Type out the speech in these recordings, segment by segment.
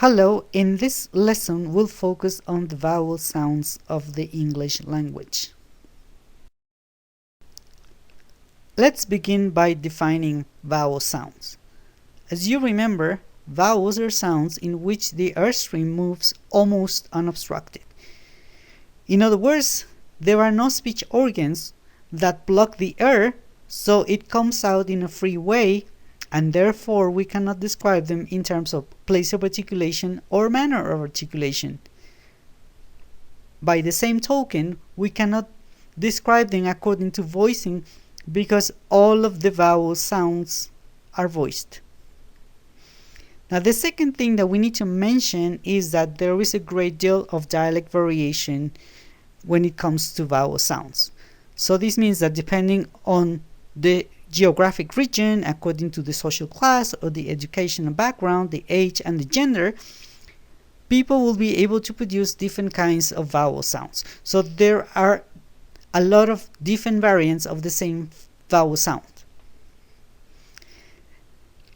Hello, in this lesson we'll focus on the vowel sounds of the English language. Let's begin by defining vowel sounds. As you remember, vowels are sounds in which the air stream moves almost unobstructed. In other words, there are no speech organs that block the air, so it comes out in a free way, and therefore we cannot describe them in terms of place of articulation or manner of articulation. By the same token, we cannot describe them according to voicing because all of the vowel sounds are voiced. Now, the second thing that we need to mention is that there is a great deal of dialect variation when it comes to vowel sounds. So this means that depending on the geographic region, according to the social class or the educational background, the age and the gender, people will be able to produce different kinds of vowel sounds. So there are a lot of different variants of the same vowel sound.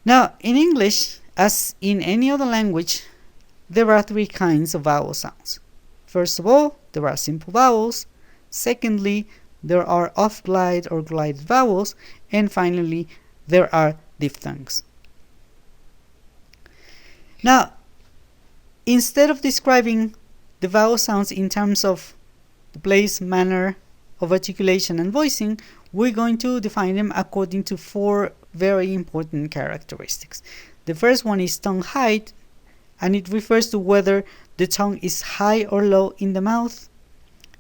Now, in English, as in any other language, there are three kinds of vowel sounds. First of all, there are simple vowels. Secondly, there are off-glide or glide vowels. And finally, there are diphthongs. Now, instead of describing the vowel sounds in terms of the place, manner of articulation and voicing, we're going to define them according to four very important characteristics. The first one is tongue height, and it refers to whether the tongue is high or low in the mouth.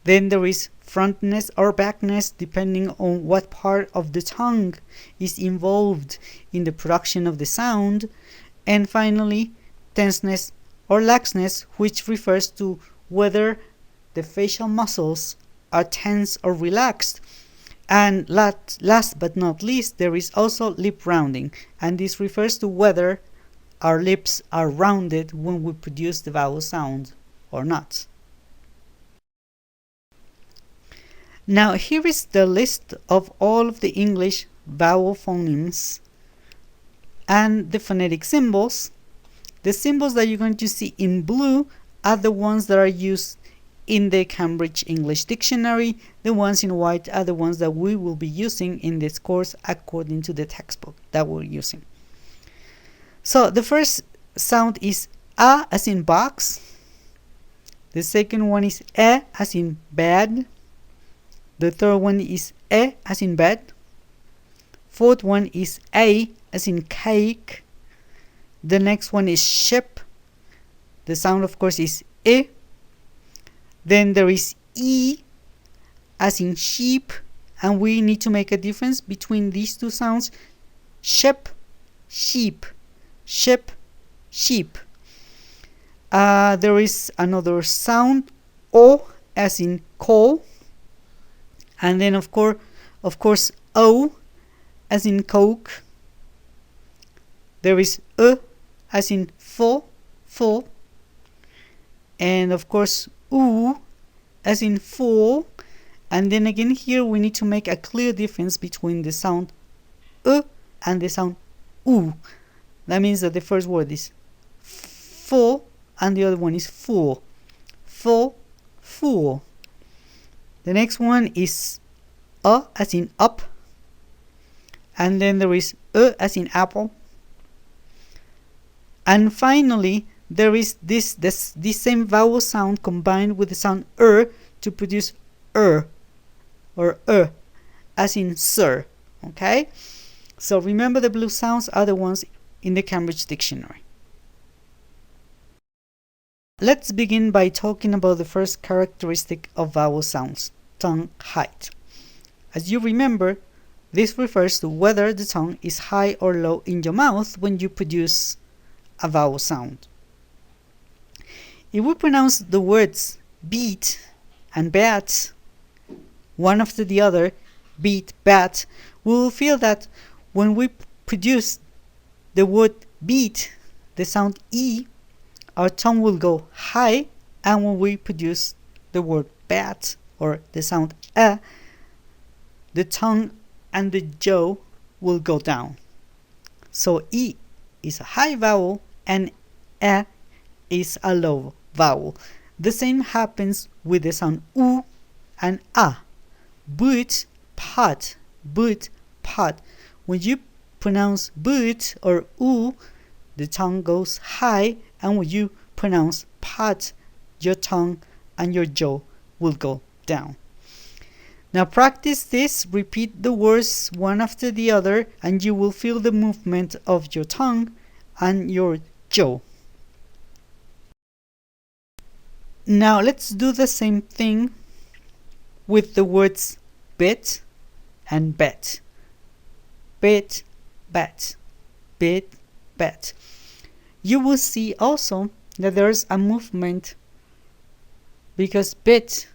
Then there is frontness or backness, depending on what part of the tongue is involved in the production of the sound. And finally, tenseness or laxness, which refers to whether the facial muscles are tense or relaxed. And last but not least, there is also lip rounding, and this refers to whether our lips are rounded when we produce the vowel sound or not. Now, here is the list of all of the English vowel phonemes and the phonetic symbols. The symbols that you're going to see in blue are the ones that are used in the Cambridge English Dictionary. The ones in white are the ones that we will be using in this course according to the textbook that we're using. So the first sound is A as in box. The second one is E as in bed. The third one is E as in bed. Fourth one is A as in cake. The next one is ship. The sound, of course, is E. Then there is E as in sheep, and we need to make a difference between these two sounds. Ship, sheep, ship, sheep. There is another sound, O as in coal. And then of course, O as in coke. There is E as in full. And of course, U as in full. And then again here we need to make a clear difference between the sound E and the sound U. That means that the first word is full and the other one is full. Full, full. The next one is as in up. And then there is as in apple. And finally, there is this same vowel sound combined with the sound to produce or as in sir. Okay? So remember, the blue sounds are the ones in the Cambridge Dictionary. Let's begin by talking about the first characteristic of vowel sounds, tongue height. As you remember, this refers to whether the tongue is high or low in your mouth when you produce a vowel sound. If we pronounce the words beat and bat, one after the other, beat, bat, we will feel that when we produce the word beat, the sound E, our tongue will go high, and when we produce the word bat or the sound the tongue and the jaw will go down. So E is a high vowel and is a low vowel. The same happens with the sound U and A. But, pot, but, pot. When you pronounce but or U, the tongue goes high, and when you pronounce pot, your tongue and your jaw will go down. Now practice this, repeat the words one after the other, and you will feel the movement of your tongue and your jaw. Now let's do the same thing with the words bit and bet. Bit, bet, bit, bet. You will see also that there's a movement because bit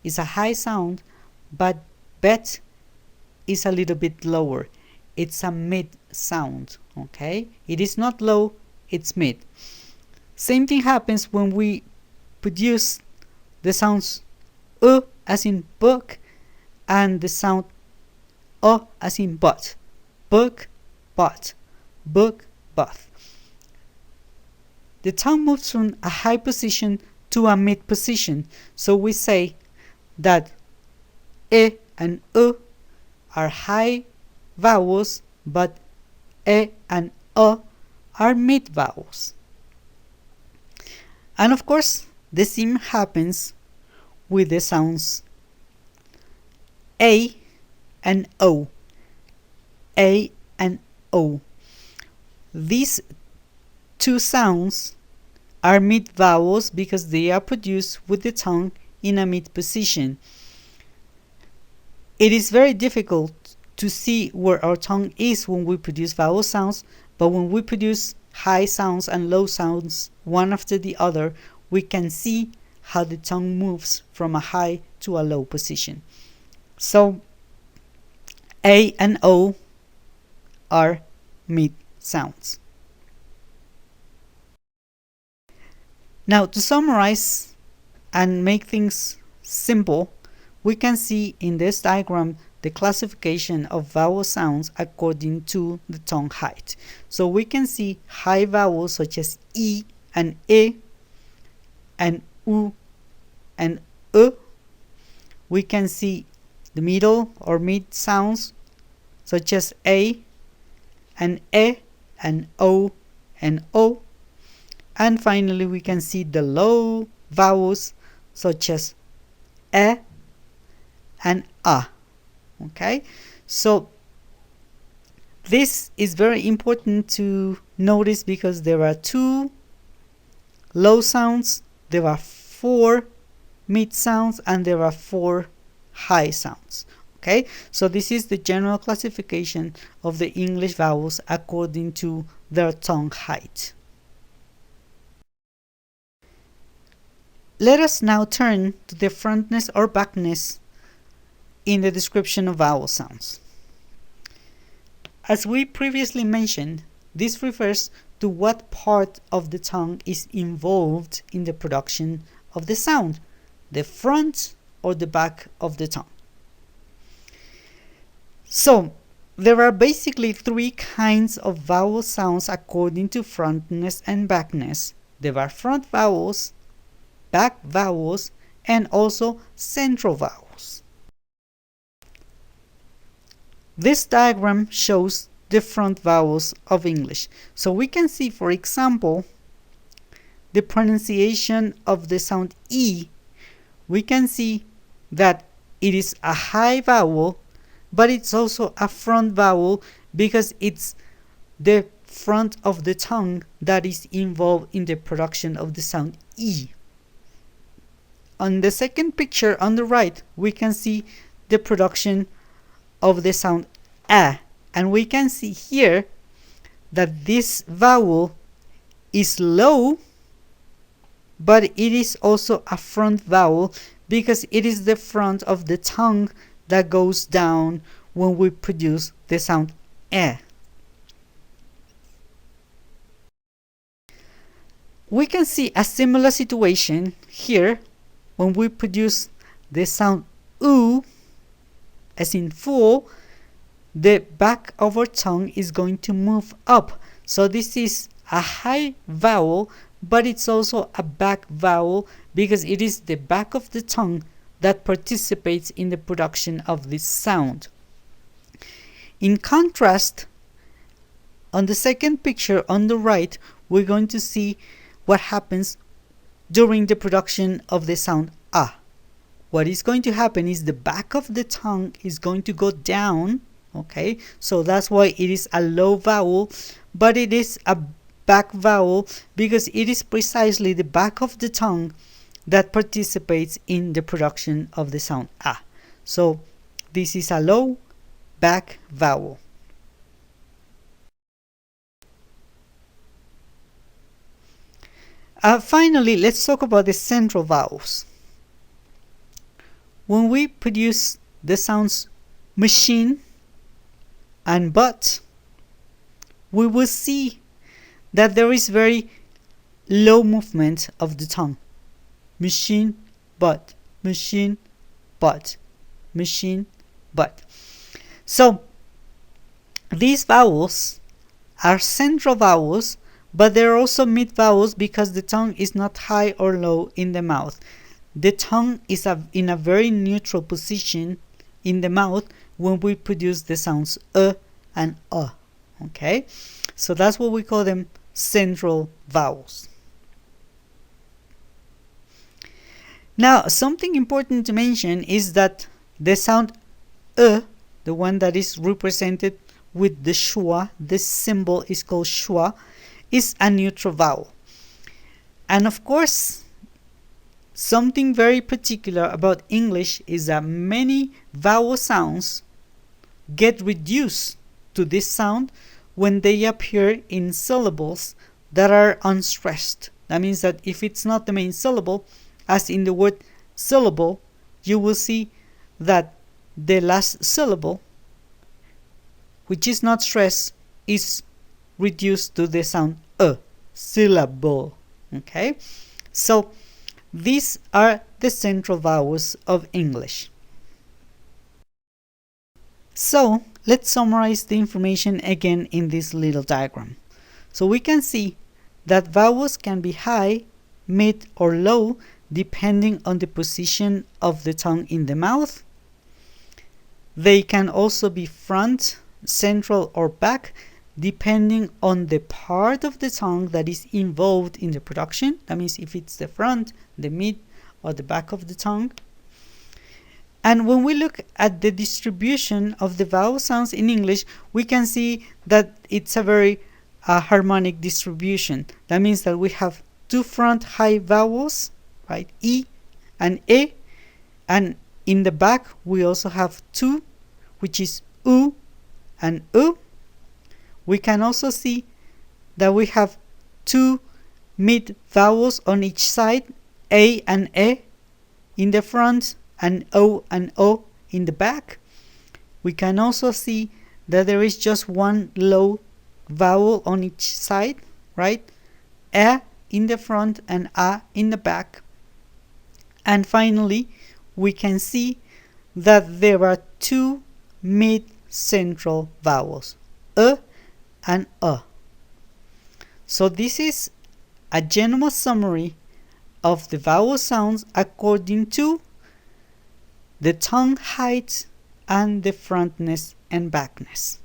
is a high sound, but bet is a little bit lower. It's a mid sound, okay? It is not low, it's mid. Same thing happens when we produce the sounds as in book and the sound as in but. Book, but. Book, but. The tongue moves from a high position to a mid position, so we say that e and u are high vowels, but e and are mid vowels. And of course, the same happens with the sounds a and o. A and o. These two sounds are mid vowels because they are produced with the tongue in a mid position. It is very difficult to see where our tongue is when we produce vowel sounds, but when we produce high sounds and low sounds one after the other, we can see how the tongue moves from a high to a low position. So A and O are mid sounds. Now, to summarize and make things simple, we can see in this diagram the classification of vowel sounds according to the tongue height. So we can see high vowels such as E and E and U and U. We can see the middle or mid sounds such as A and E and O and O. And finally we can see the low vowels such as E and A. Okay, so this is very important to notice because there are 2 low sounds, there are 4 mid sounds, and there are 4 high sounds. Okay, so this is the general classification of the English vowels according to their tongue height. Let us now turn to the frontness or backness in the description of vowel sounds. As we previously mentioned, this refers to what part of the tongue is involved in the production of the sound, the front or the back of the tongue. So, there are basically 3 kinds of vowel sounds according to frontness and backness. There are front vowels, back vowels, and also central vowels. This diagram shows the front vowels of English. So we can see, for example, the pronunciation of the sound E. We can see that it is a high vowel, but it's also a front vowel because it's the front of the tongue that is involved in the production of the sound E. On the second picture on the right, we can see the production of the sound A, and we can see here that this vowel is low, but it is also a front vowel because it is the front of the tongue that goes down when we produce the sound E. We can see a similar situation here when we produce the sound U, as in full. The back of our tongue is going to move up. So this is a high vowel, but it's also a back vowel because it is the back of the tongue that participates in the production of this sound. In contrast, on the second picture on the right, we're going to see what happens during the production of the sound ah. What is going to happen is the back of the tongue is going to go down, okay? So that's why it is a low vowel, but it is a back vowel because it is precisely the back of the tongue that participates in the production of the sound ah. So this is a low back vowel. Finally, let's talk about the central vowels. When we produce the sounds machine and but, we will see that there is very low movement of the tongue. Machine, but, machine, but, machine, but. So these vowels are central vowels, but they're also mid vowels because the tongue is not high or low in the mouth. The tongue is in a very neutral position in the mouth when we produce the sounds and okay? So that's what we call them central vowels. Now, something important to mention is that the sound the one that is represented with the schwa, this symbol is called schwa, is a neutral vowel. And of course, something very particular about English is that many vowel sounds get reduced to this sound when they appear in syllables that are unstressed. That means that if it's not the main syllable, as in the word syllable, you will see that the last syllable, which is not stressed, is reduced to the sound syllable. Okay? So these are the central vowels of English. So let's summarize the information again in this little diagram. So we can see that vowels can be high, mid, or low depending on the position of the tongue in the mouth. They can also be front, central, or back depending on the part of the tongue that is involved in the production. That means if it's the front, the mid, or the back of the tongue. And when we look at the distribution of the vowel sounds in English, we can see that it's a very harmonic distribution. That means that we have two front high vowels, right, E and E, and in the back we also have two, which is U and U. We can also see that we have two mid vowels on each side, A and E in the front and O in the back. We can also see that there is just one low vowel on each side, right? E in the front and A in the back. And finally, we can see that there are two mid-central vowels, and So this is a general summary of the vowel sounds according to the tongue height and the frontness and backness.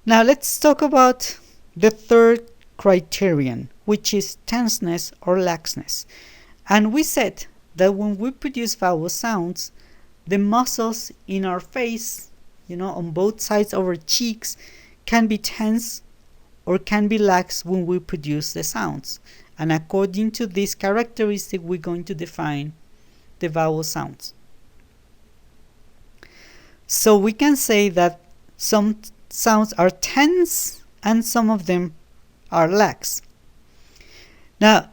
Now let's talk about the third criterion, which is tenseness or laxness. And we said that when we produce vowel sounds, the muscles in our face, on both sides of our cheeks, can be tense or can be lax when we produce the sounds. And according to this characteristic, we're going to define the vowel sounds. So we can say that some sounds are tense and some of them are lax. Now,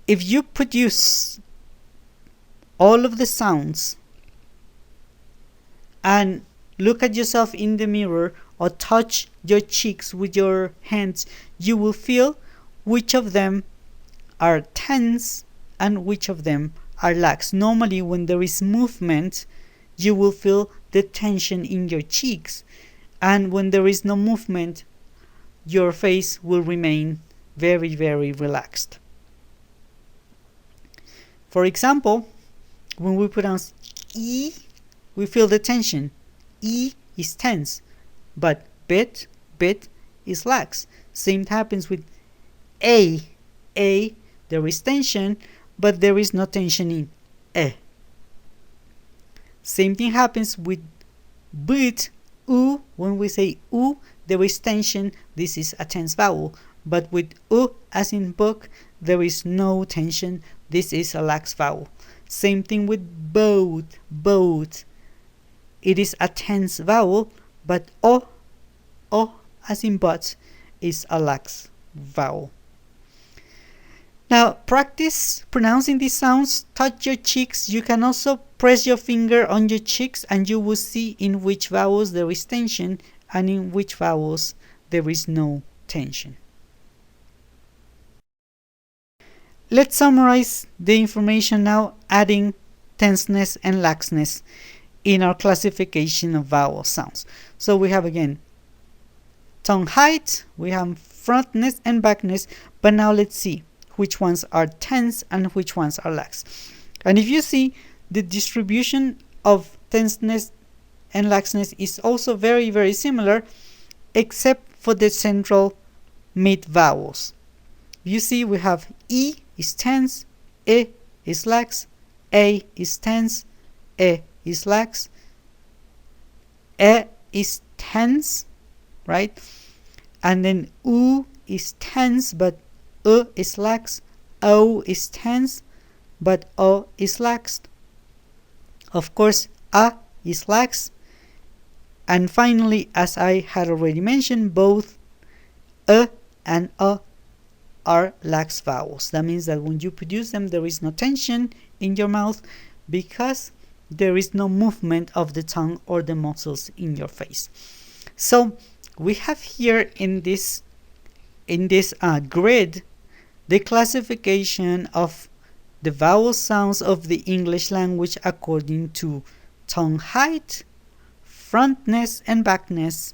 if you produce all of the sounds and look at yourself in the mirror or touch your cheeks with your hands, you will feel which of them are tense and which of them are lax. Normally, when there is movement, you will feel the tension in your cheeks. And when there is no movement, your face will remain very, very relaxed. For example, when we pronounce E, we feel the tension. E is tense, but bit is lax. Same happens with A. A, there is tension, but there is no tension in E. Same thing happens with but, U. When we say U, there is tension. This is a tense vowel. But with U, as in book, there is no tension. This is a lax vowel. Same thing with boat. It is a tense vowel, but O, as in but, is a lax vowel. Now, practice pronouncing these sounds. Touch your cheeks. You can also press your finger on your cheeks and you will see in which vowels there is tension and in which vowels there is no tension. Let's summarize the information now, adding tenseness and laxness in our classification of vowel sounds. So we have again tongue height, we have frontness and backness, but now let's see which ones are tense and which ones are lax. And if you see, the distribution of tenseness and laxness is also very, very similar, except for the central mid vowels. You see, we have E is tense, E is lax, A is tense, E is lax, E is tense, right? And then U is tense, but U is lax, O is tense, but O is lax. Of course, A is lax. And finally, as I had already mentioned, both E and O are lax vowels. That means that when you produce them, there is no tension in your mouth because there is no movement of the tongue or the muscles in your face. So we have here in this grid the classification of the vowel sounds of the English language according to tongue height, frontness and backness,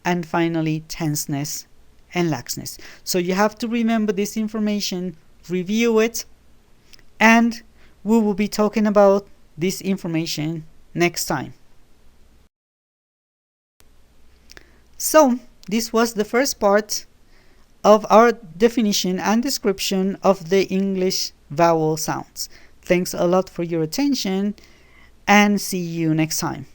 and finally tenseness and laxness. So you have to remember this information, review it, and we will be talking about this information next time. So this was the first part of our definition and description of the English vowel sounds. Thanks a lot for your attention and see you next time.